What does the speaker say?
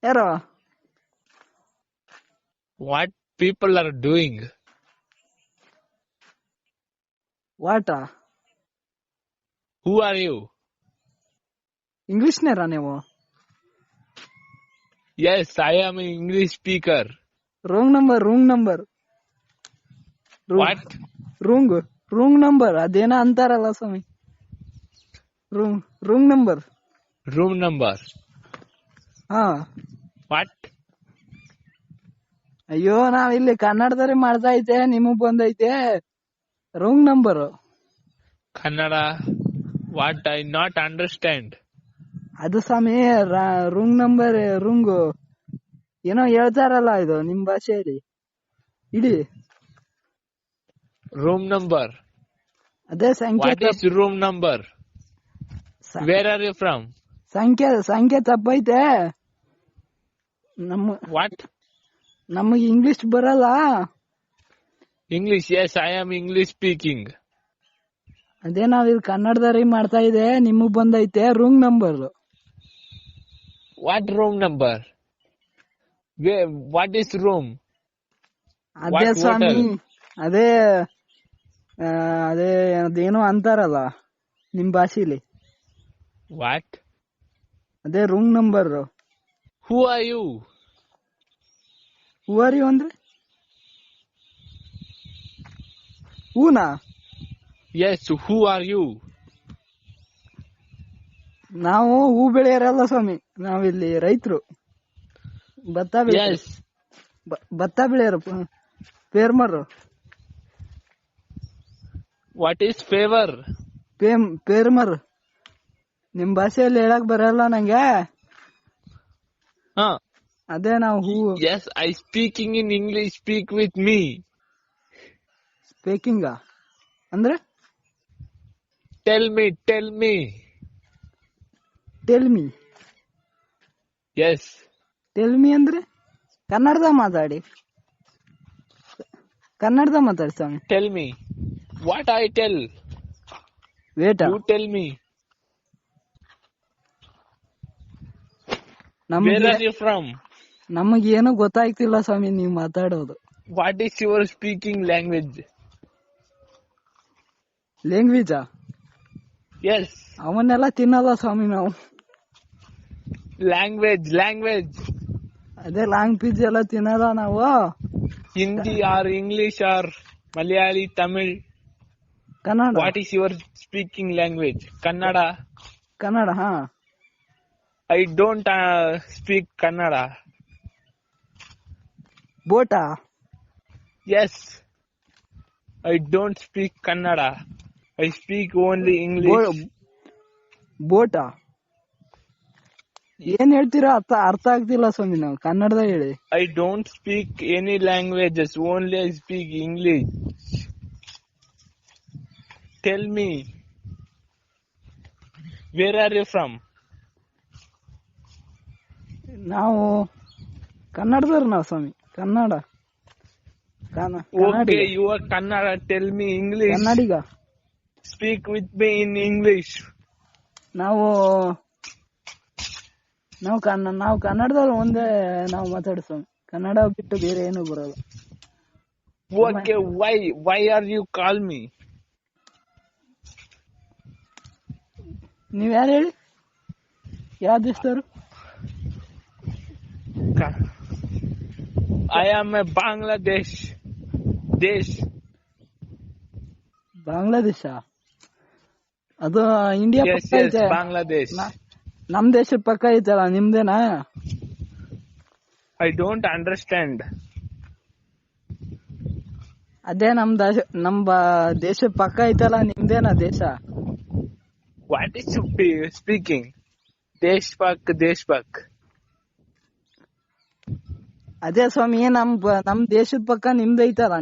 ಯಾರೋ What people are doing? What a Who are you? ಇಂಗ್ಲಿಷ್ನೇರಾ ನೀವು? Yes, I am an English speaker. Wrong number What? Wrong number ಅದೇನೋ ಅಂತಾರಲ್ಲ ಸ್ವಾಮಿ. Wrong number. Room number. ಹಾ What? ಅಯ್ಯೋ ನಾವಿಲ್ಲಿ ಕನ್ನಡದಲ್ಲಿ ಮಾಡ್ತಾ ಐತೆ, ನಿಮಗ್ ಬಂದೈತೆ wrong number. Kannada. What? I not understand. ಅದು ಸ್ವಾಮಿ ರೂಂಗ್ ನಂಬರ್, ರೂಂಗ್ ಏನೋ ಹೇಳ್ತಾರಲ್ಲ ಇದು ನಿಮ್ ಭಾಷೆಯಲ್ಲಿ. ಇಡಿ Room number. ಅದೇ ಸಂಖ್ಯೆ. What is room number? Where are you from? ಸಂಖ್ಯೆ ತಪ್ಪೈತೆ. What? ನಮಗ್ ಇಂಗ್ಲಿಷ್ ಬರಲ್ಲ. English. Yes, I am English speaking. ಅದೇ ನಾವಿಲ್ಲಿ ಕನ್ನಡದಲ್ಲಿ ಮಾಡ್ತಾ ಇದೆ, ನಿಮಗ್ ಬಂದೈತೆ wrong number. What room number? Where? What is room? ಅದೇ What ಸ್ವಾಮಿ, hotel? ಅದೇ ಅದೇನೋ ಅಂತಾರಲ್ಲ ನಿಮ್ ಭಾಷೆಲಿ. What? ಅದೇ wrong number. Who are you? ಹೂವರಿ ಅಂದ್ರೆ ಹೂನಾ? Yes, who are you? ನಾವು ಹೂ ಬೆಳೆಯರಲ್ಲ ಸ್ವಾಮಿ, ನಾವಿಲ್ಲಿ ರೈತರು. ಭತ್ತ ಬೆಳೆಯರು. Yes. ಭತ್ತ ಬೆಳೆಯರು, ಫೇರ್ಮರ್. What is favor? ಫೇರ್ಮರ್ ನಿಮ್ ಭಾಷೆಯಲ್ಲಿ ಹೇಳಕ್ ಬರಲ್ಲ ನಂಗೆ. Huh? ಅದೇ ನಾವು ಹೂ. Yes, I speaking in English. Speak with me. ಸ್ಪೀಕಿಂಗ ಅಂದ್ರೆ Tell me. Tell me. Yes. Tell me ಅಂದ್ರೆ ಕನ್ನಡದ ಮಾತಾಡಿ ಸ್ವಾಮಿ. Tell me. What I tell? Wait You tell me. Where are you from? ನಮಗೇನು ಗೊತ್ತಾಗ್ತಿಲ್ಲ ಸ್ವಾಮಿ ನೀವ್ ಮಾತಾಡೋದು. What is your speaking language? ಲ್ಯಾಂಗ್ವೇಜಾ? Yes. ಅವನ್ನೆಲ್ಲ ತಿನ್ನಲ್ಲ ಸ್ವಾಮಿ ನಾವು. Language. ಅದೇ ಲ್ಯಾಂಗ್ವೇಜ್ ಎಲ್ಲ ತಿನ್ನಲ್ಲ ನಾವು. Hindi or English or Malayali, Tamil. Kannada. What is your speaking language? Kannada. Kannada. ಹಾ. I don't speak Kannada. ಬೋಟಾ? Yes. I don't speak Kannada. I speak only English. ಬೋಟಾ ಏನ್ ಹೇಳ್ತೀರಾ? ಅರ್ಥ ಆಗ್ತಿಲ್ಲ ಸ್ವಾಮಿ, ನಾವು ಕನ್ನಡದಾಗ ಹೇಳಿ. I don't speak any languages. Only I speak English. Tell me. Where are you from? ನಾವು ಕನ್ನಡದವ್ರು ನಾವು ಸ್ವಾಮಿ. Kannada. Okay, you are Kannada. Tell me English. Kannadiga. Speak with me in English. ನಾವು ಕನ್ನಡದವ್ರು ಒಂದೇ ನಾವು ಮಾತಾಡೋ ಸ್ವಾಮಿ. ಕನ್ನಡ ಬಿಟ್ಟು ಬೇರೆ ಏನು ಬರಲ್ಲ. Okay, why are you call me? ನೀವ್ ಯಾರು ಹೇಳಿ? ಯಾವ ದೇಶದವ್ರು? I am a Bangladesh. Bangladesh? ಅದು ಇಂಡಿಯಾ ಪಕ್ಕ ಐತೆ. Bangladesh. ನಮ್ ದೇಶದ ಪಕ್ಕ ಐತಲ್ಲ, ನಿಮ್ದೇನಾ? I don't understand. ಅದೇ ನಮ್ ದೇಶದ ಪಕ್ಕ ಐತಲ್ಲ, ನಿಮ್ದೇನಾ ದೇಶ? What is speaking? Deshpak. ಅದೇ ಸ್ವಾಮಿ, ನಮ್ ದೇಶದ ಪಕ್ಕ ನಿಮ್ದೈತಲ್ಲ.